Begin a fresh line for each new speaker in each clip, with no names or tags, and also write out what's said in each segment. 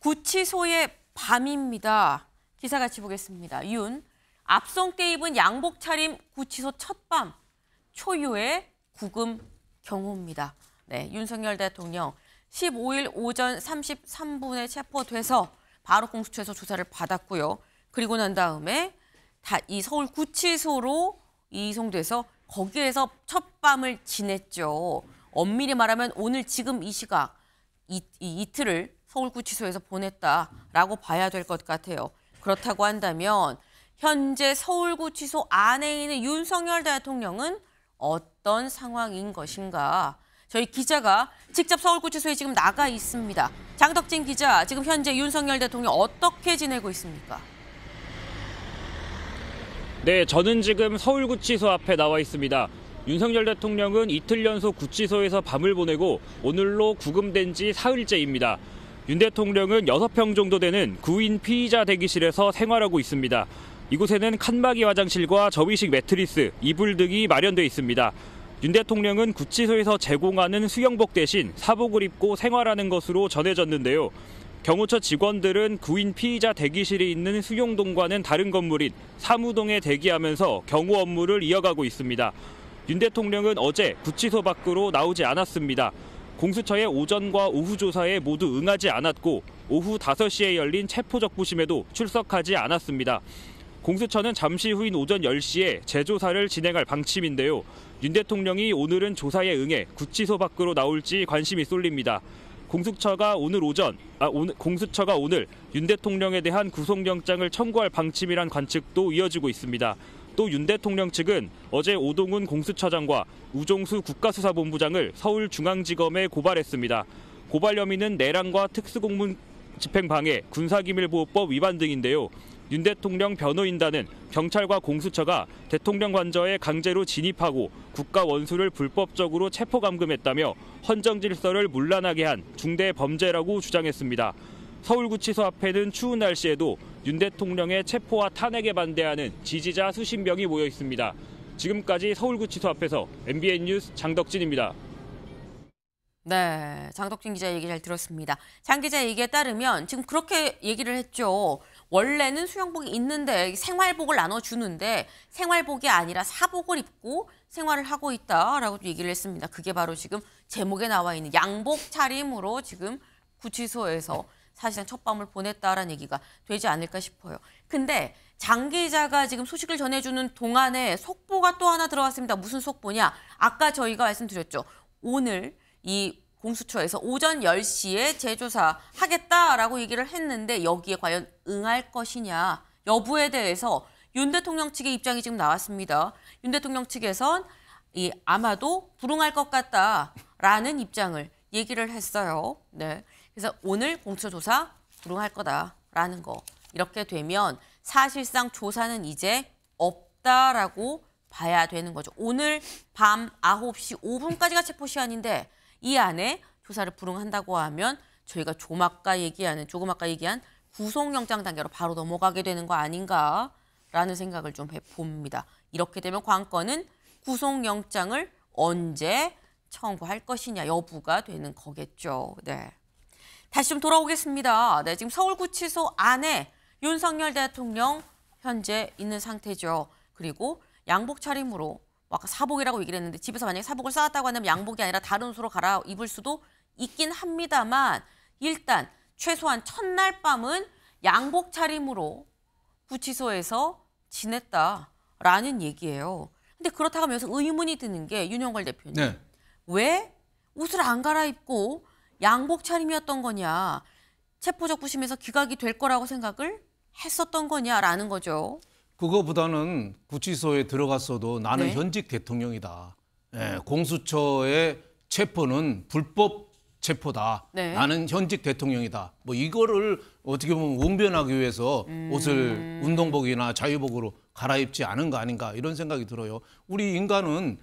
구치소의 밤입니다. 기사 같이 보겠습니다. 윤, 앞손께 입은 양복 차림 구치소 첫밤, 초유의 구금 경호입니다. 네, 윤석열 대통령 15일 오전 33분에 체포돼서 바로 공수처에서 조사를 받았고요. 그리고 난 다음에 이 서울 구치소로 이송돼서 거기에서 첫밤을 지냈죠. 엄밀히 말하면 오늘 지금 이 시각 이틀을 서울구치소에서 보냈다라고 봐야 될 것 같아요. 그렇다고 한다면 현재 서울구치소 안에 있는 윤석열 대통령은 어떤 상황인 것인가? 저희 기자가 직접 서울구치소에 지금 나가 있습니다. 장덕진 기자, 지금 현재 윤석열 대통령 어떻게 지내고 있습니까?
네, 저는 지금 서울구치소 앞에 나와 있습니다. 윤석열 대통령은 이틀 연속 구치소에서 밤을 보내고 오늘로 구금된 지 사흘째입니다. 윤 대통령은 6평 정도 되는 구인 피의자 대기실에서 생활하고 있습니다. 이곳에는 칸막이 화장실과 접이식 매트리스, 이불 등이 마련돼 있습니다. 윤 대통령은 구치소에서 제공하는 수영복 대신 사복을 입고 생활하는 것으로 전해졌는데요. 경호처 직원들은 구인 피의자 대기실이 있는 수용동과는 다른 건물인 사무동에 대기하면서 경호 업무를 이어가고 있습니다. 윤 대통령은 어제 구치소 밖으로 나오지 않았습니다. 공수처의 오전과 오후 조사에 모두 응하지 않았고 오후 5시에 열린 체포적부심에도 출석하지 않았습니다. 공수처는 잠시 후인 오전 10시에 재조사를 진행할 방침인데요. 윤 대통령이 오늘은 조사에 응해 구치소 밖으로 나올지 관심이 쏠립니다. 공수처가 오늘 윤 대통령에 대한 구속영장을 청구할 방침이란 관측도 이어지고 있습니다. 또 윤 대통령 측은 어제 오동훈 공수처장과 우종수 국가수사본부장을 서울중앙지검에 고발했습니다. 고발 혐의는 내란과 특수공무 집행방해, 군사기밀보호법 위반 등인데요. 윤 대통령 변호인단은 경찰과 공수처가 대통령 관저에 강제로 진입하고 국가 원수를 불법적으로 체포감금했다며 헌정질서를 문란하게 한 중대 범죄라고 주장했습니다. 서울구치소 앞에는 추운 날씨에도 윤 대통령의 체포와 탄핵에 반대하는 지지자 수십 명이 모여 있습니다. 지금까지 서울구치소 앞에서 MBN 뉴스 장덕진입니다.
네, 장덕진 기자 얘기 잘 들었습니다. 장 기자 얘기에 따르면 지금 그렇게 얘기를 했죠. 원래는 수영복이 있는데 생활복을 나눠주는데 생활복이 아니라 사복을 입고 생활을 하고 있다라고 얘기를 했습니다. 그게 바로 지금 제목에 나와 있는 양복 차림으로 지금 구치소에서 사실상 첫밤을 보냈다라는 얘기가 되지 않을까 싶어요. 근데 장 기자가 지금 소식을 전해주는 동안에 속보가 또 하나 들어왔습니다. 무슨 속보냐? 아까 저희가 말씀드렸죠. 오늘 이 공수처에서 오전 10시에 재조사 하겠다라고 얘기를 했는데 여기에 과연 응할 것이냐 여부에 대해서 윤 대통령 측의 입장이 지금 나왔습니다. 윤 대통령 측에선 아마도 불응할 것 같다라는 입장을 얘기를 했어요. 네. 그래서 오늘 공수처 조사 불응할 거다라는 거. 이렇게 되면 사실상 조사는 이제 없다라고 봐야 되는 거죠. 오늘 밤 9시 5분까지가 체포 시한인데 이 안에 조사를 불응한다고 하면 저희가 조금아까 얘기한 구속영장 단계로 바로 넘어가게 되는 거 아닌가라는 생각을 좀 해봅니다. 이렇게 되면 관건은 구속영장을 언제 청구할 것이냐 여부가 되는 거겠죠. 네. 다시 좀 돌아오겠습니다. 네, 지금 서울구치소 안에 윤석열 대통령 현재 있는 상태죠. 그리고 양복 차림으로 아까 사복이라고 얘기를 했는데 집에서 만약에 사복을 쌓았다고 한다면 양복이 아니라 다른 옷으로 갈아입을 수도 있긴 합니다만 일단 최소한 첫날 밤은 양복 차림으로 구치소에서 지냈다라는 얘기예요. 근데 그렇다고 하면서 의문이 드는 게 윤영걸 대표님.
네.
왜 옷을 안 갈아입고 양복 차림이었던 거냐. 체포적부심에서 기각이 될 거라고 생각을 했었던 거냐라는 거죠.
그거보다는 구치소에 들어갔어도 나는
네.
현직 대통령이다. 예, 공수처의 체포는 불법 체포다.
네.
나는 현직 대통령이다. 뭐 이거를 어떻게 보면 운변하기 위해서 옷을 운동복이나 자유복으로 갈아입지 않은 거 아닌가 이런 생각이 들어요. 우리 인간은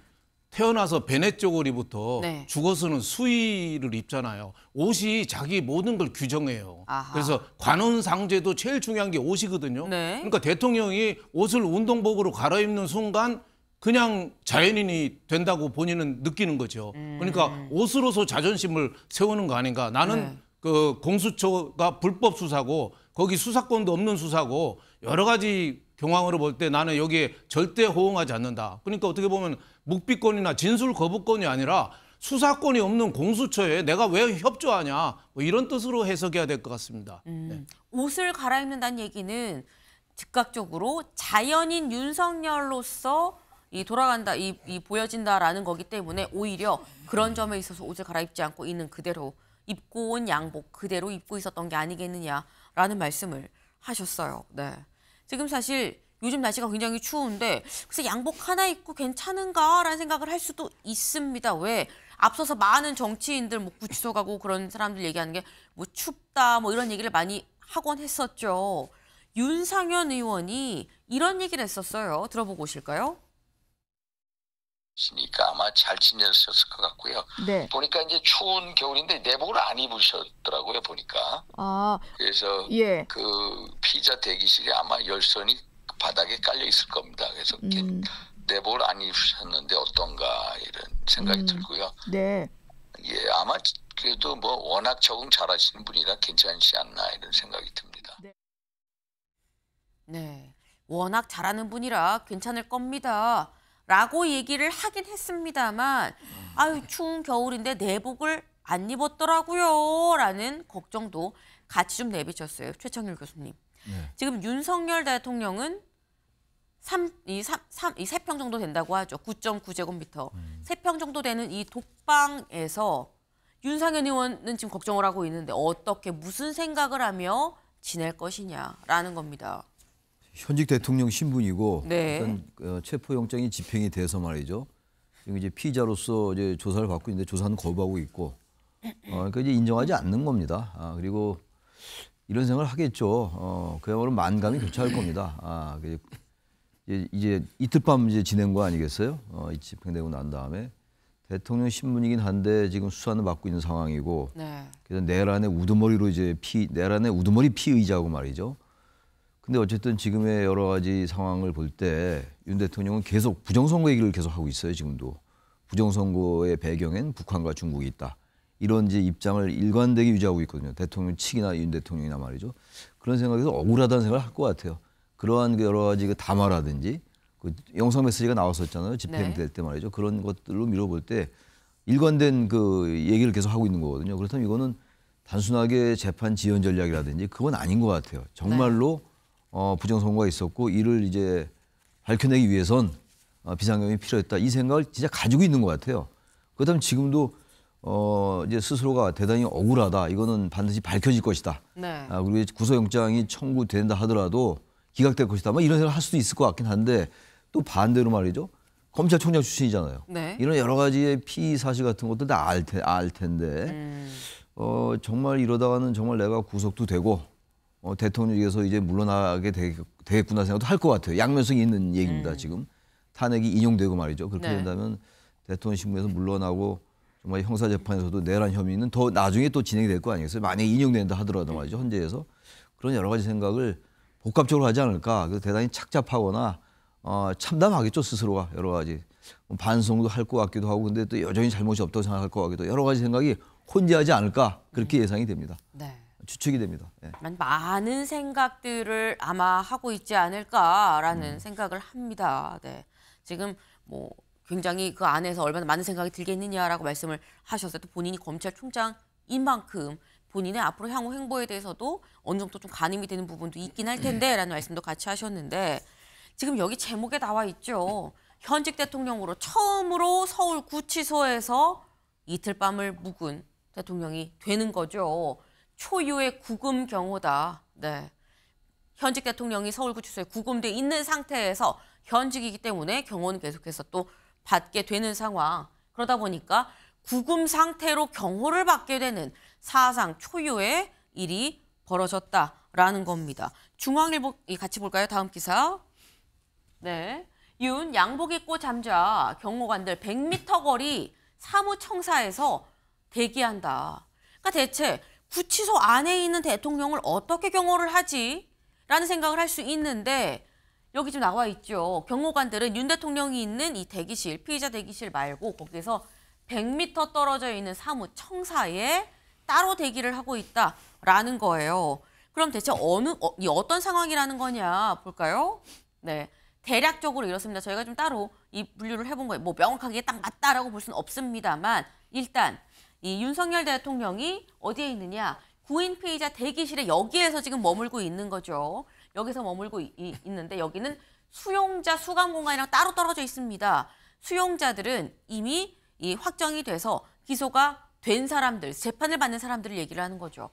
태어나서 베넷 쪼고리부터
네.
죽어서는 수의를 입잖아요. 옷이 자기 모든 걸 규정해요.
아하.
그래서 관혼상제도 제일 중요한 게 옷이거든요.
네.
그러니까 대통령이 옷을 운동복으로 갈아입는 순간 그냥 자연인이 된다고 본인은 느끼는 거죠. 그러니까 옷으로서 자존심을 세우는 거 아닌가. 나는
네.
그 공수처가 불법 수사고 거기 수사권도 없는 수사고 여러 가지 경황으로 볼 때 나는 여기에 절대 호응하지 않는다. 그러니까 어떻게 보면 묵비권이나 진술 거부권이 아니라 수사권이 없는 공수처에 내가 왜 협조하냐 뭐 이런 뜻으로 해석해야 될 것 같습니다. 네.
옷을 갈아입는다는 얘기는 즉각적으로 자연인 윤석열로서 이 돌아간다, 이 보여진다라는 거기 때문에 오히려 그런 점에 있어서 옷을 갈아입지 않고 있는 그대로 입고 온 양복 그대로 입고 있었던 게 아니겠느냐라는 말씀을 하셨어요. 네. 지금 사실 요즘 날씨가 굉장히 추운데 글쎄 양복 하나 입고 괜찮은가라는 생각을 할 수도 있습니다. 왜? 앞서서 많은 정치인들 뭐 구치소 가고 그런 사람들 얘기하는 게 뭐 춥다 뭐 이런 얘기를 많이 하곤 했었죠. 윤상현 의원이 이런 얘기를 했었어요. 들어보고 오실까요?
니까 아마 잘 지내셨을 것 같고요.
네.
보니까 이제 추운 겨울인데 내복을 안 입으셨더라고요. 보니까.
아,
그래서
예.
그 피자 대기실에 아마 열선이 바닥에 깔려 있을 겁니다. 그래서 내복을 안 입으셨는데 어떤가 이런 생각이 들고요.
네.
예, 아마 그래도 뭐 워낙 적응 잘하시는 분이라 괜찮지 않나 이런 생각이 듭니다.
네. 워낙 잘하는 분이라 괜찮을 겁니다. 라고 얘기를 하긴 했습니다만 아유 추운 겨울인데 내복을 안 입었더라고요. 라는 걱정도 같이 좀 내비쳤어요. 최창일 교수님.
네.
지금 윤석열 대통령은 3평 정도 된다고 하죠. 9.9제곱미터. 3평 정도 되는 이 독방에서 윤상현 의원은 지금 걱정을 하고 있는데 어떻게 무슨 생각을 하며 지낼 것이냐라는 겁니다.
현직 대통령 신분이고
네.
어떤 체포영장이 집행이 돼서 말이죠. 지금 이제 피의자로서 이제 조사를 받고 있는데 조사는 거부하고 있고, 그러니까 이제 인정하지 않는 겁니다. 그리고 이런 생각을 하겠죠. 그야말로 만감이 교차할 겁니다. 이제 이틀 밤 이제 진행 거 아니겠어요? 집행되고 난 다음에 대통령 신분이긴 한데 지금 수사는 받고 있는 상황이고,
네.
그래서 내란의 우두머리로 이제 내란의 우두머리 피의자고 말이죠. 근데 어쨌든 지금의 여러 가지 상황을 볼 때 윤 대통령은 계속 부정선거 얘기를 계속 하고 있어요. 지금도 부정선거의 배경엔 북한과 중국이 있다. 이런 이제 입장을 일관되게 유지하고 있거든요. 대통령 측이나 윤 대통령이나 말이죠. 그런 생각에서 억울하다는 생각을 할 것 같아요. 그러한 그 여러 가지 그 담화라든지 그 영상 메시지가 나왔었잖아요. 집행될 때 말이죠. 그런 것들로 미뤄볼 때 일관된 그 얘기를 계속 하고 있는 거거든요. 그렇다면 이거는 단순하게 재판 지연 전략이라든지 그건 아닌 것 같아요. 정말로 부정선거가 있었고 이를 이제 밝혀내기 위해선 비상경이 필요했다. 이 생각을 진짜 가지고 있는 것 같아요. 그렇다면 지금도 이제 스스로가 대단히 억울하다. 이거는 반드시 밝혀질 것이다.
네.
그리고 구속영장이 청구된다 하더라도 기각될 것이다. 뭐 이런 생각을 할 수도 있을 것 같긴 한데 또 반대로 말이죠. 검찰총장 출신이잖아요.
네.
이런 여러 가지의 피의 사실 같은 것도 다 알 텐데 정말 이러다가는 정말 내가 구속도 되고 대통령에서 이제 물러나게 되겠구나 생각도 할 것 같아요. 양면성이 있는 얘기입니다. 지금 탄핵이 인용되고 말이죠. 그렇게
네.
된다면 대통령 신분에서 물러나고 정말 형사재판에서도 내란 혐의는 더 나중에 또 진행이 될 거 아니겠어요? 만약에 인용된다 하더라도 말이죠. 헌재에서 그런 여러 가지 생각을 복합적으로 하지 않을까. 그래서 대단히 착잡하거나 참담하겠죠. 스스로가 여러 가지 반성도 할 것 같기도 하고 근데 또 여전히 잘못이 없다고 생각할 것 같기도 하고 여러 가지 생각이 혼재하지 않을까 그렇게 예상이 됩니다.
네.
추측이 됩니다. 예.
많은 생각들을 아마 하고 있지 않을까라는 생각을 합니다. 네. 지금 뭐 굉장히 그 안에서 얼마나 많은 생각이 들겠느냐라고 말씀을 하셨어요. 또 본인이 검찰총장인 만큼 본인의 앞으로 향후 행보에 대해서도 어느 정도 좀 가늠이 되는 부분도 있긴 할 텐데라는 말씀도 같이 하셨는데 지금 여기 제목에 나와 있죠. 현직 대통령으로 처음으로 서울 구치소에서 이틀 밤을 묵은 대통령이 되는 거죠. 초유의 구금 경호다. 네. 현직 대통령이 서울구치소에 구금돼 있는 상태에서 현직이기 때문에 경호는 계속해서 또 받게 되는 상황. 그러다 보니까 구금 상태로 경호를 받게 되는 사상 초유의 일이 벌어졌다라는 겁니다. 중앙일보 같이 볼까요? 다음 기사. 네. 윤 양복 입고 잠자 경호관들 100m 거리 사무청사에서 대기한다. 그러니까 대체 구치소 안에 있는 대통령을 어떻게 경호를 하지? 라는 생각을 할 수 있는데 여기 지금 나와 있죠. 경호관들은 윤 대통령이 있는 이 대기실, 피의자 대기실 말고 거기서 100m 떨어져 있는 사무청사에 따로 대기를 하고 있다라는 거예요. 그럼 대체 어떤 상황이라는 거냐 볼까요? 네, 대략적으로 이렇습니다. 저희가 좀 따로 이 분류를 해본 거예요. 뭐 명확하게 딱 맞다라고 볼 수는 없습니다만 일단 이 윤석열 대통령이 어디에 있느냐? 구인 피의자 대기실에 여기에서 지금 머물고 있는 거죠. 여기서 머물고 있는데 여기는 수용자 수감 공간이랑 따로 떨어져 있습니다. 수용자들은 이미 이 확정이 돼서 기소가 된 사람들, 재판을 받는 사람들을 얘기를 하는 거죠.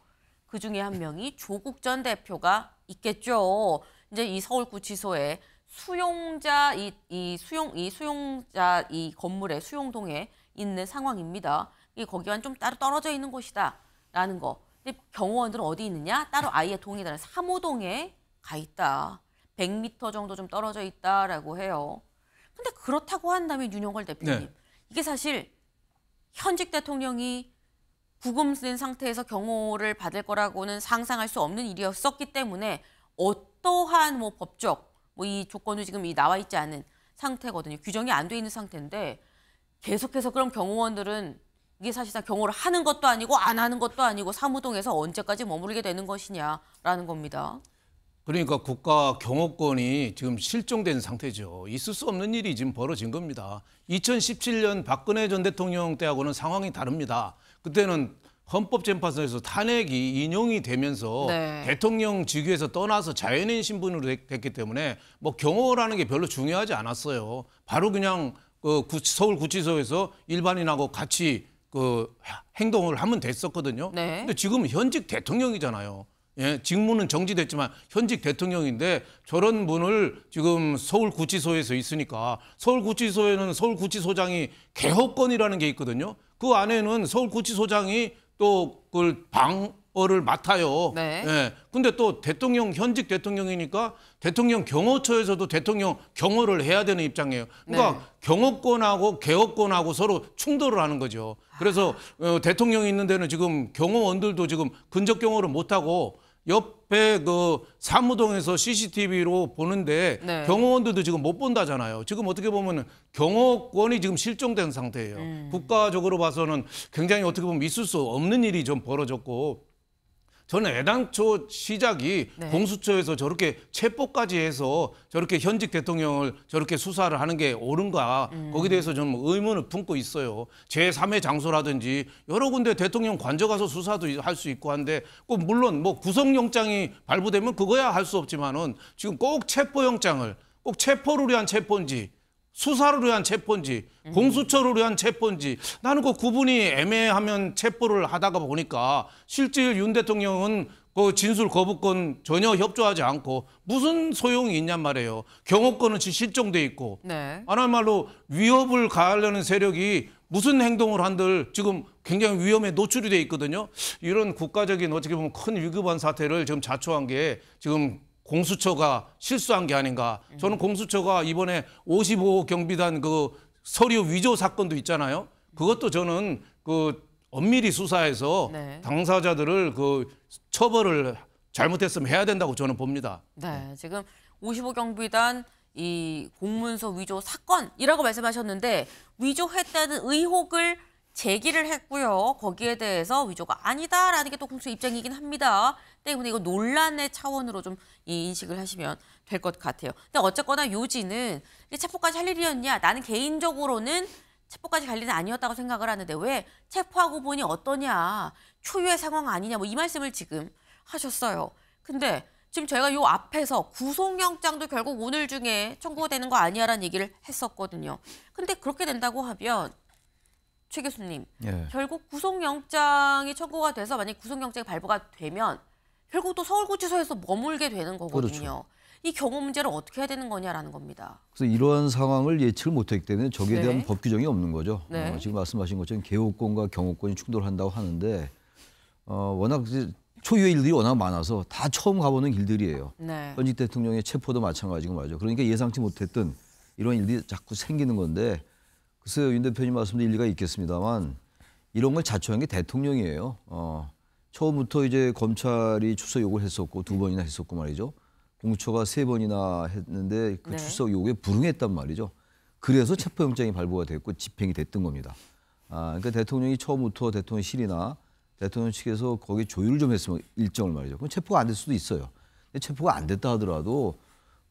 그 중에 한 명이 조국 전 대표가 있겠죠. 이제 이 서울구치소에 수용자 수용자 이 건물의 수용동에 있는 상황입니다. 이 거기와는 좀 따로 떨어져 있는 곳이다라는 거. 근데 경호원들은 어디 있느냐? 따로 아예 동에 다른 3호동에 가 있다. 100m 정도 좀 떨어져 있다라고 해요. 근데 그렇다고 한다면 윤용걸 대표님,
네.
이게 사실 현직 대통령이 구금된 상태에서 경호를 받을 거라고는 상상할 수 없는 일이었었기 때문에 어떠한 뭐 법적 이 조건도 지금 나와 있지 않은 상태거든요. 규정이 안 돼 있는 상태인데 계속해서 그럼 경호원들은 이게 사실상 경호를 하는 것도 아니고 안 하는 것도 아니고 사무동에서 언제까지 머무르게 되는 것이냐라는 겁니다.
그러니까 국가 경호권이 지금 실종된 상태죠. 있을 수 없는 일이 지금 벌어진 겁니다. 2017년 박근혜 전 대통령 때하고는 상황이 다릅니다. 그때는 헌법재판소에서 탄핵이 인용이 되면서
네.
대통령 직위에서 떠나서 자연인 신분으로 됐기 때문에 뭐 경호라는 게 별로 중요하지 않았어요. 바로 그냥 서울구치소에서 일반인하고 같이 행동을 하면 됐었거든요.
네.
근데 지금 현직 대통령이잖아요. 예, 직무는 정지됐지만 현직 대통령인데 저런 분을 지금 서울구치소에서 있으니까 서울구치소에는 서울구치소장이 개혁권이라는 게 있거든요. 그 안에는 서울구치소장이 또 그걸 방어를 맡아요.
네.
예. 근데 또 현직 대통령이니까 대통령 경호처에서도 대통령 경호를 해야 되는 입장이에요. 그러니까
네.
경호권하고 개혁권하고 서로 충돌을 하는 거죠. 그래서 대통령이 있는 데는 지금 경호원들도 지금 근접 경호를 못하고 옆에 사무동에서 CCTV로 보는데
네.
경호원들도 지금 못 본다잖아요. 지금 어떻게 보면 경호권이 지금 실종된 상태예요. 국가적으로 봐서는 굉장히 어떻게 보면 있을 수 없는 일이 좀 벌어졌고 저는 애당초 시작이
네.
공수처에서 저렇게 체포까지 해서 저렇게 현직 대통령을 저렇게 수사를 하는 게 옳은가 거기에 대해서 저는 의문을 품고 있어요. 제3의 장소라든지 여러 군데 대통령 관저 가서 수사도 할 수 있고 한데 꼭 물론 뭐 구속영장이 발부되면 그거야 할 수 없지만은 지금 꼭 체포영장을 꼭 체포를 위한 체포인지 수사를 위한 체포인지 공수처를 위한 체포인지 나는 그 구분이 애매하면 체포를 하다가 보니까 실제 윤 대통령은 그 진술 거부권 전혀 협조하지 않고 무슨 소용이 있냔 말이에요. 경호권은 실종돼 있고
네.
하나말로 위협을 가하려는 세력이 무슨 행동을 한들 지금 굉장히 위험에 노출이 돼 있거든요. 이런 국가적인 어떻게 보면 큰 위급한 사태를 지금 자초한 게 지금 공수처가 실수한 게 아닌가. 저는 공수처가 이번에 55호 경비단 서류 위조 사건도 있잖아요. 그것도 저는 엄밀히 수사해서
네.
당사자들을 처벌을 잘못했으면 해야 된다고 저는 봅니다.
네, 지금 55경비단 이 공문서 위조 사건이라고 말씀하셨는데 위조했다는 의혹을 제기를 했고요. 거기에 대해서 위조가 아니다라는 게 또 공수처 입장이긴 합니다. 때문에 이거 논란의 차원으로 좀 인식을 하시면 될 것 같아요. 근데 어쨌거나 요지는 체포까지 할 일이었냐? 나는 개인적으로는 체포까지 갈 일은 아니었다고 생각을 하는데 왜 체포하고 보니 어떠냐? 초유의 상황 아니냐? 뭐 이 말씀을 지금 하셨어요. 근데 지금 저희가 요 앞에서 구속영장도 결국 오늘 중에 청구되는 거 아니야라는 얘기를 했었거든요. 근데 그렇게 된다고 하면 최 교수님,
예.
결국 구속영장이 청구가 돼서 만약 구속영장이 발부가 되면 결국 또 서울구치소에서 머물게 되는 거거든요.
그렇죠.
이 경호 문제를 어떻게 해야 되는 거냐라는 겁니다.
그래서 이러한 상황을 예측을 못했기 때문에 저기에 대한
네.
법 규정이 없는 거죠.
네.
지금 말씀하신 것처럼 개호권과 경호권이 충돌한다고 하는데 워낙 초유의 일들이 워낙 많아서 다 처음 가보는 길들이에요.
네.
현직 대통령의 체포도 마찬가지고 말이죠. 그러니까 예상치 못했던 이런 일들이 자꾸 생기는 건데 글쎄요, 윤 대표님 말씀도 일리가 있겠습니다만 이런 걸 자초한 게 대통령이에요. 처음부터 이제 검찰이 출석 요구를 했었고 2번이나 했었고 말이죠. 공수처가 3번이나 했는데 그
네.
출석 요구에 불응했단 말이죠. 그래서 체포영장이 발부가 됐고 집행이 됐던 겁니다. 그러니까 대통령이 처음부터 대통령실이나 대통령 측에서 거기 조율을 좀 했으면 일정을 말이죠. 그럼 체포가 안 될 수도 있어요. 근데 체포가 안 됐다 하더라도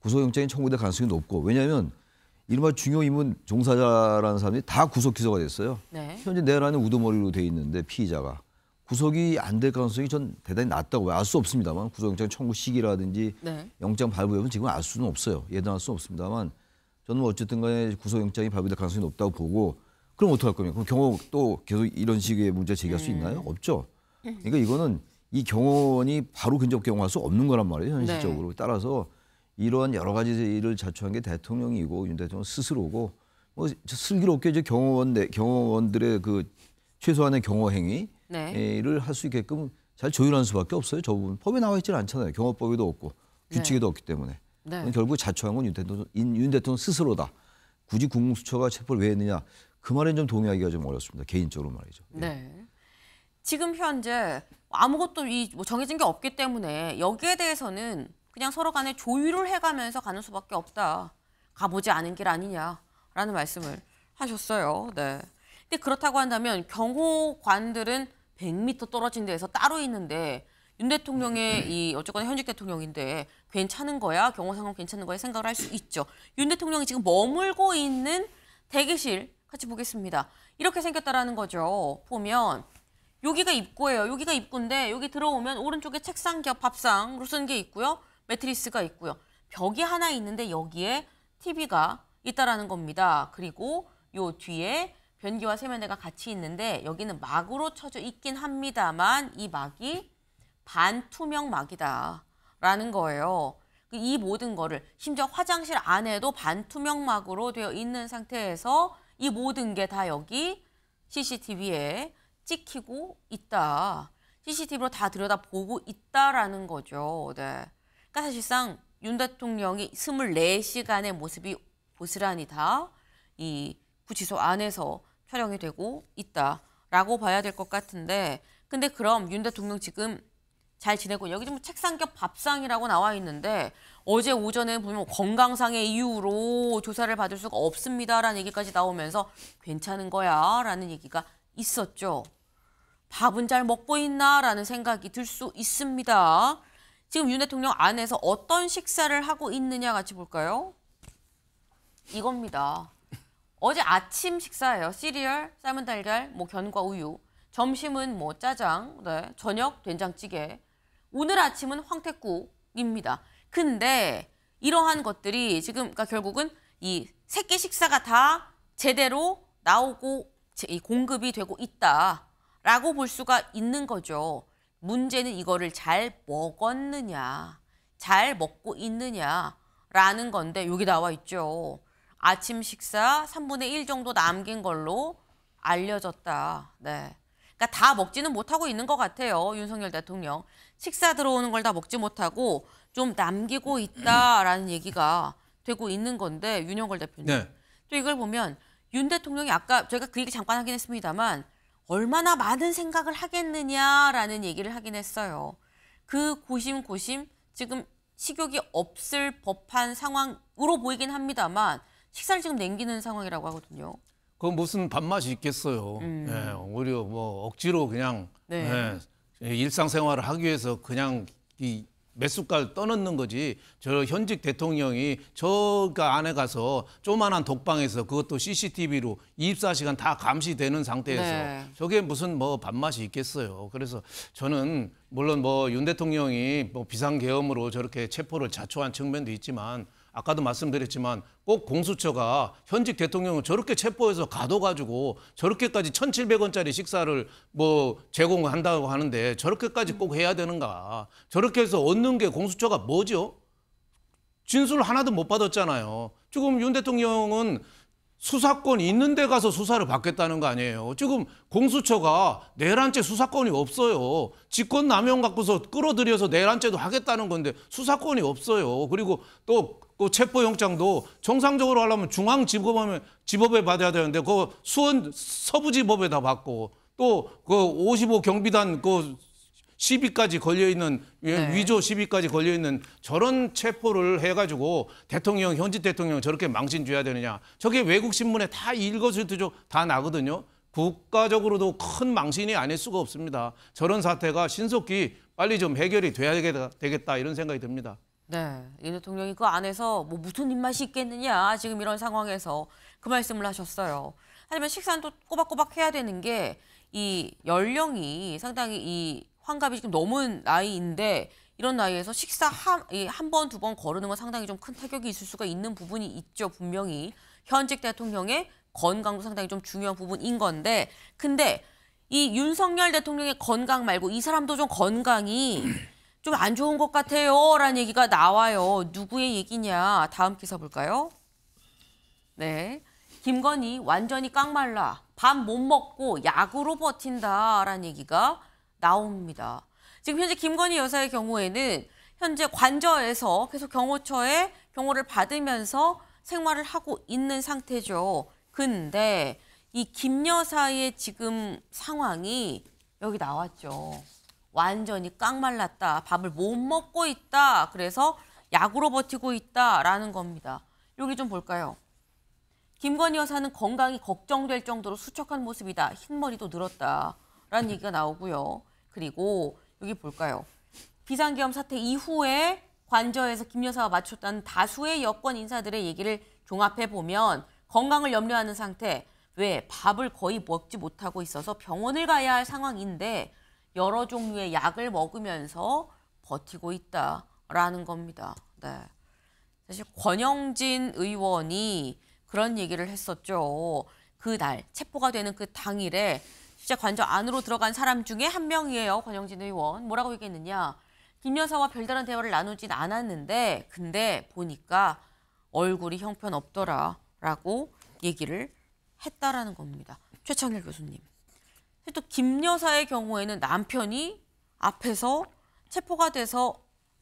구속영장이 청구될 가능성이 높고 왜냐하면 이른바 중요 인문 종사자라는 사람들이 다 구속 기소가 됐어요.
네.
현재 내란에 우두머리로 돼 있는데 피의자가 구속이 안 될 가능성이 전 대단히 낮다고 알 수 없습니다만 구속영장 청구 시기라든지
네.
영장 발부 여부는 지금 알 수는 없어요. 예단할 수는 없습니다만 저는 뭐 어쨌든 간에 구속영장이 발부될 가능성이 높다고 보고 그럼 어떡할 겁니까? 그럼 경호 또 계속 이런 식의 문제 제기할 수 있나요? 없죠. 그러니까 이거는 이 경호원이 바로 근접 경호할 수 없는 거란 말이에요. 현실적으로.
네.
따라서 이러한 여러 가지 일을 자초한 게 대통령이고 윤 대통령 스스로고 뭐 슬기롭게 이제 경호원들의 그 최소한의 경호 행위를
네.
할 수 있게끔 잘 조율하는 수밖에 없어요. 저 부분 법에 나와 있지는 않잖아요. 경호법에도 없고 규칙에도 없기 때문에
네.
결국 자초한 건 윤 대통령 스스로다. 굳이 국무수처가 체포를 왜 했느냐? 그 말엔 좀 동의하기가 좀 어렵습니다. 개인적으로 말이죠.
네. 지금 현재 아무것도 뭐 정해진 게 없기 때문에 여기에 대해서는 그냥 서로 간에 조율을 해가면서 가는 수밖에 없다. 가보지 않은 길 아니냐라는 말씀을 하셨어요. 네. 근데 그렇다고 한다면 경호관들은 100m 떨어진 데에서 따로 있는데 윤 대통령의 이 어쨌거나 현직 대통령인데 괜찮은 거야? 경호 상황 괜찮은 거야? 생각을 할 수 있죠. 윤 대통령이 지금 머물고 있는 대기실 같이 보겠습니다. 이렇게 생겼다라는 거죠. 보면 여기가 입구예요. 여기가 입구인데 여기 들어오면 오른쪽에 책상 겹 밥상으로 쓴 게 있고요. 매트리스가 있고요. 벽이 하나 있는데 여기에 TV가 있다라는 겁니다. 그리고 요 뒤에 변기와 세면대가 같이 있는데 여기는 막으로 쳐져 있긴 합니다만 이 막이 반투명 막이다라는 거예요. 이 모든 거를 심지어 화장실 안에도 반투명 막으로 되어 있는 상태에서 이 모든 게 다 여기 CCTV에 찍히고 있다. CCTV로 다 들여다보고 있다라는 거죠. 네. 그러니까 사실상 윤 대통령이 24시간의 모습이 고스란히 다 이 구치소 안에서 촬영이 되고 있다라고 봐야 될 것 같은데 근데 그럼 윤 대통령 지금 잘 지내고 여기 좀 책상 겹 밥상이라고 나와 있는데 어제 오전에 보면 건강상의 이유로 조사를 받을 수가 없습니다라는 얘기까지 나오면서 괜찮은 거야라는 얘기가 있었죠. 밥은 잘 먹고 있나라는 생각이 들 수 있습니다. 지금 윤 대통령 안에서 어떤 식사를 하고 있느냐 같이 볼까요? 이겁니다. 어제 아침 식사예요. 시리얼, 삶은 달걀, 뭐 견과 우유. 점심은 뭐 짜장, 네. 저녁 된장찌개. 오늘 아침은 황태국입니다. 근데 이러한 것들이 지금 그러니까 결국은 이 새끼 식사가 다 제대로 나오고 공급이 되고 있다라고 볼 수가 있는 거죠. 문제는 이거를 잘 먹었느냐, 잘 먹고 있느냐라는 건데 여기 나와 있죠. 아침 식사 3분의 1 정도 남긴 걸로 알려졌다. 네. 그러니까 다 먹지는 못하고 있는 것 같아요. 윤석열 대통령. 식사 들어오는 걸 다 먹지 못하고 좀 남기고 있다라는 얘기가 되고 있는 건데 윤영걸 대표님.
네.
또 이걸 보면 윤 대통령이 아까 저희가 그 얘기 잠깐 하긴 했습니다만 얼마나 많은 생각을 하겠느냐라는 얘기를 하긴 했어요. 그 고심 지금 식욕이 없을 법한 상황으로 보이긴 합니다만 식사를 지금 남기는 상황이라고 하거든요.
그 무슨 밥맛이 있겠어요. 예, 오히려 뭐 억지로 그냥
네.
일상생활을 하기 위해서 그냥 이 몇 숟갈 떠넣는 거지. 저 현직 대통령이 저가 안에 가서 조그만한 독방에서 그것도 CCTV로 24시간 다 감시되는 상태에서
네.
저게 무슨 뭐 밥맛이 있겠어요. 그래서 저는 물론 뭐 윤 대통령이 뭐 비상계엄으로 저렇게 체포를 자초한 측면도 있지만 아까도 말씀드렸지만 꼭 공수처가 현직 대통령을 저렇게 체포해서 가둬가지고 저렇게까지 1,700원짜리 식사를 뭐 제공한다고 하는데 저렇게까지 꼭 해야 되는가. 저렇게 해서 얻는 게 공수처가 뭐죠? 진술 하나도 못 받았잖아요. 지금 윤 대통령은 수사권이 있는 데 가서 수사를 받겠다는 거 아니에요. 지금 공수처가 내란죄 수사권이 없어요. 직권남용 갖고서 끌어들여서 내란죄도 하겠다는 건데 수사권이 없어요. 그리고 또 그 체포영장도 정상적으로 하려면 중앙지법에 받아야 되는데 그 수원 서부지법에다 받고 또 그 55 경비단 그 시비까지 걸려있는
네.
위조 시비까지 걸려있는 저런 체포를 해가지고 현직 대통령 저렇게 망신 줘야 되느냐. 저게 외국 신문에 다 일거수일투족 다 나거든요. 국가적으로도 큰 망신이 아닐 수가 없습니다. 저런 사태가 신속히 빨리 좀 해결이 돼야 되겠다 이런 생각이 듭니다.
네, 이 대통령이 그 안에서 뭐 무슨 입맛이 있겠느냐 지금 이런 상황에서 그 말씀을 하셨어요. 하지만 식사는 또 꼬박꼬박 해야 되는 게 이 연령이 상당히 이 환갑이 지금 넘은 나이인데 이런 나이에서 식사 한 번, 두 번 거르는 건 상당히 좀 큰 타격이 있을 수가 있는 부분이 있죠. 분명히 현직 대통령의 건강도 상당히 좀 중요한 부분인 건데 근데 이 윤석열 대통령의 건강 말고 이 사람도 좀 건강이 좀 안 좋은 것 같아요 라는 얘기가 나와요. 누구의 얘기냐? 다음 기사 볼까요? 네, 김건희 완전히 깡말라. 밥 못 먹고 약으로 버틴다라는 얘기가 나옵니다. 지금 현재 김건희 여사의 경우에는 현재 관저에서 계속 경호처에 경호를 받으면서 생활을 하고 있는 상태죠. 근데 이 김 여사의 지금 상황이 여기 나왔죠. 완전히 깡말랐다. 밥을 못 먹고 있다. 그래서 약으로 버티고 있다라는 겁니다. 여기 좀 볼까요? 김건희 여사는 건강이 걱정될 정도로 수척한 모습이다. 흰머리도 늘었다라는 얘기가 나오고요. 그리고 여기 볼까요? 비상계엄 사태 이후에 관저에서 김 여사와 맞췄다는 다수의 여권 인사들의 얘기를 종합해 보면 건강을 염려하는 상태, 왜 밥을 거의 먹지 못하고 있어서 병원을 가야 할 상황인데 여러 종류의 약을 먹으면서 버티고 있다라는 겁니다. 네. 사실 권영진 의원이 그런 얘기를 했었죠. 그날 체포가 되는 그 당일에 진짜 관저 안으로 들어간 사람 중에 한 명이에요. 권영진 의원. 뭐라고 얘기했느냐. 김 여사와 별다른 대화를 나누진 않았는데 근데 보니까 얼굴이 형편없더라라고 얘기를 했다라는 겁니다. 최창일 교수님. 또 김 여사의 경우에는 남편이 앞에서 체포가 돼서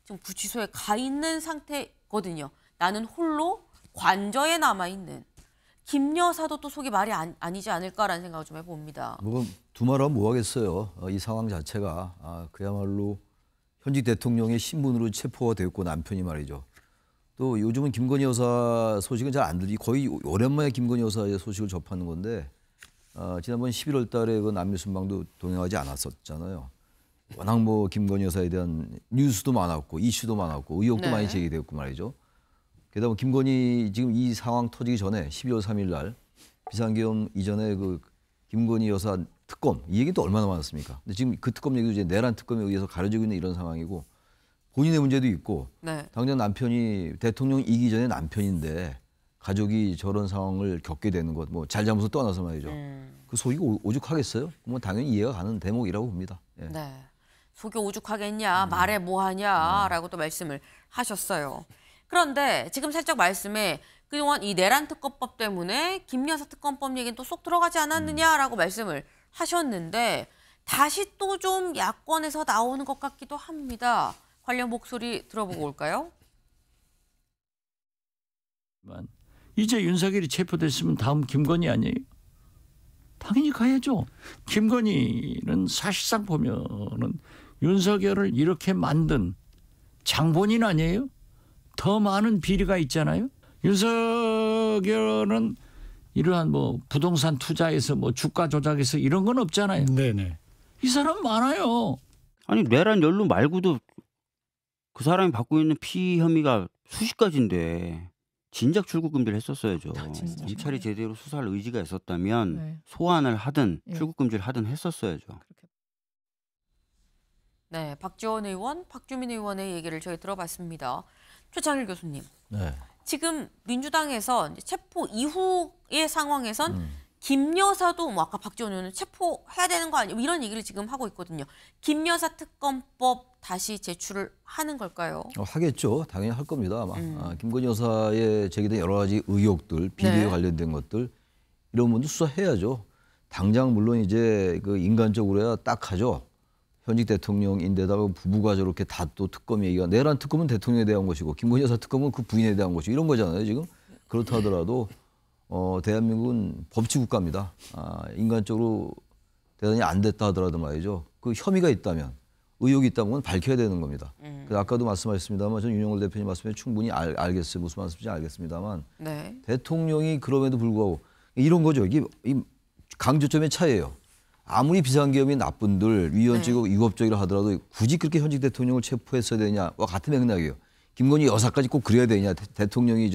지금 구치소에 가 있는 상태거든요. 나는 홀로 관저에 남아있는. 김 여사도 또 속이 말이 아니지 않을까라는 생각을 좀 해봅니다.
뭐 두말하면 뭐하겠어요. 이 상황 자체가 그야말로 현직 대통령의 신분으로 체포가 되었고 남편이 말이죠. 또 요즘은 김건희 여사 소식은 잘 안 들리 거의 오랜만에 김건희 여사의 소식을 접하는 건데 지난번 11월 달에 그 남미 순방도 동행하지 않았었잖아요. 워낙 뭐 김건희 여사에 대한 뉴스도 많았고 이슈도 많았고 의혹도 많이 제기되었고 말이죠. 게다가 김건희 지금 이 상황 터지기 전에 12월 3일 날 비상계엄 이전에 그 김건희 여사 특검 이 얘기도 얼마나 많았습니까? 근데 지금 그 특검 얘기도 이제 내란 특검에 의해서 가려지고 있는 이런 상황이고 본인의 문제도 있고 당장 남편이 대통령이기 전에 남편인데 가족이 저런 상황을 겪게 되는 것 뭐 잘잘못을 떠나서 말이죠. 그 속이 오죽하겠어요? 뭐 당연히 이해가 가는 대목이라고 봅니다. 예.
네. 속이 오죽하겠냐 말해 뭐하냐라고 또 말씀을 하셨어요. 그런데 지금 살짝 말씀에 그동안 이 내란 특검법 때문에 김 여사 특검법 얘기는 또 쏙 들어가지 않았느냐라고 말씀을 하셨는데 다시 또 좀 야권에서 나오는 것 같기도 합니다. 관련 목소리 들어보고 올까요?
이제 윤석열이 체포됐으면 다음 김건희 아니에요? 당연히 가야죠. 김건희는 사실상 보면은 윤석열을 이렇게 만든 장본인 아니에요? 더 많은 비리가 있잖아요. 윤석열은 이러한 뭐 부동산 투자에서 뭐 주가 조작에서 이런 건 없잖아요.
네네.
이 사람 많아요.
아니 내란 연루 말고도 그 사람이 받고 있는 피의 혐의가 수십 가지인데 진작 출국금지를 했었어야죠. 검찰이 제대로 수사할 의지가 있었다면 소환을 하든 출국금지를 하든 했었어야죠.
네, 박지원 의원, 박주민 의원의 얘기를 저희 들어봤습니다. 최창일 교수님.
네.
지금 민주당에서 이제 체포 이후의 상황에선 김 여사도 뭐 아까 박지원 의원은 체포해야 되는 거 아니에요? 이런 얘기를 지금 하고 있거든요. 김 여사 특검법 다시 제출을 하는 걸까요?
하겠죠. 당연히 할 겁니다. 아마. 김건희 여사에 제기된 여러 가지 의혹들, 비리에 관련된 것들 이런 부분도 수사해야죠. 당장 물론 이제 그 인간적으로야 딱 하죠. 현직 대통령인데다가 부부가 저렇게 다 또 특검 얘기가 내란 특검은 대통령에 대한 것이고 김건희 여사 특검은 그 부인에 대한 것이고 이런 거잖아요. 지금 그렇다 하더라도 대한민국은 법치국가입니다. 인간적으로 대단히 안 됐다 하더라도 말이죠. 그 혐의가 있다면 의혹이 있다면 밝혀야 되는 겁니다. 그래서 아까도 말씀하셨습니다만 저는 윤영걸 대표님 말씀에 충분히 알겠어요. 무슨 말씀인지 알겠습니다만 대통령이 그럼에도 불구하고 이런 거죠. 이게 강조점의 차이예요. 아무리 비상계엄이 나쁜들 위헌적이고 위법적이라 하더라도 굳이 그렇게 현직 대통령을 체포했어야 되냐와 같은 맥락이에요. 김건희 여사까지 꼭 그래야 되냐. 대통령이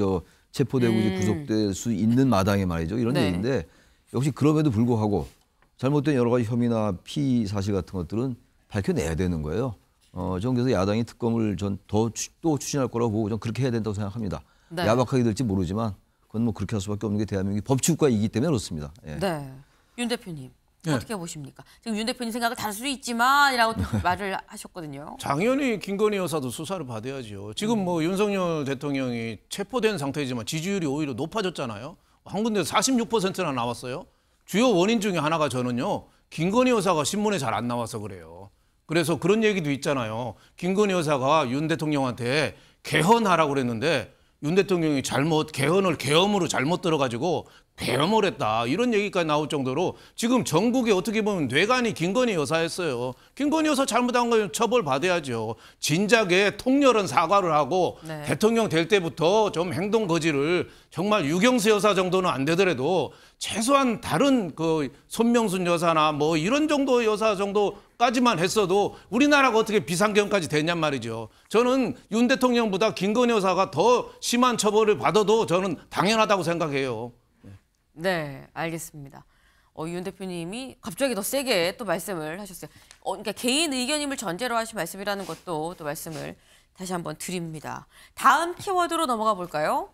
체포되고 이제 구속될 수 있는 마당에 말이죠. 이런 얘기인데 역시 그럼에도 불구하고 잘못된 여러 가지 혐의나 피의 사실 같은 것들은 밝혀내야 되는 거예요. 저는 그래서 야당이 특검을 또 추진할 거라고 보고 전 그렇게 해야 된다고 생각합니다. 야박하게 될지 모르지만 그건 뭐 그렇게 할 수밖에 없는 게 대한민국이 법치국가이기 때문에 그렇습니다. 예.
네. 윤 대표님. 어떻게 보십니까? 지금 윤 대표님 생각을 다를 수 있지만이라고 말을 하셨거든요.
당연히 김건희 여사도 수사를 받아야죠. 지금 뭐 윤석열 대통령이 체포된 상태이지만 지지율이 오히려 높아졌잖아요. 한 군데서 46%나 나왔어요. 주요 원인 중에 하나가 저는요. 김건희 여사가 신문에 잘 안 나와서 그래요. 그래서 그런 얘기도 있잖아요. 김건희 여사가 윤 대통령한테 개헌하라고 그랬는데 윤 대통령이 개헌을 계엄으로 잘못 들어가지고 배험을 했다. 이런 얘기까지 나올 정도로 지금 전국에 어떻게 보면 뇌관이 김건희 여사였어요. 김건희 여사 잘못한 거 처벌받아야죠. 진작에 통렬한 사과를 하고 대통령 될 때부터 좀 행동 거지를 정말 유경수 여사 정도는 안 되더라도 최소한 다른 손명순 여사나 뭐 이런 정도 여사 정도까지만 했어도 우리나라가 어떻게 비상계엄까지 됐냔 말이죠. 저는 윤 대통령보다 김건희 여사가 더 심한 처벌을 받아도 저는 당연하다고 생각해요.
네, 알겠습니다. 윤 대표님이 갑자기 더 세게 또 말씀을 하셨어요. 그러니까 개인 의견임을 전제로 하신 말씀이라는 것도 또 말씀을 다시 한번 드립니다. 다음 키워드로 넘어가 볼까요?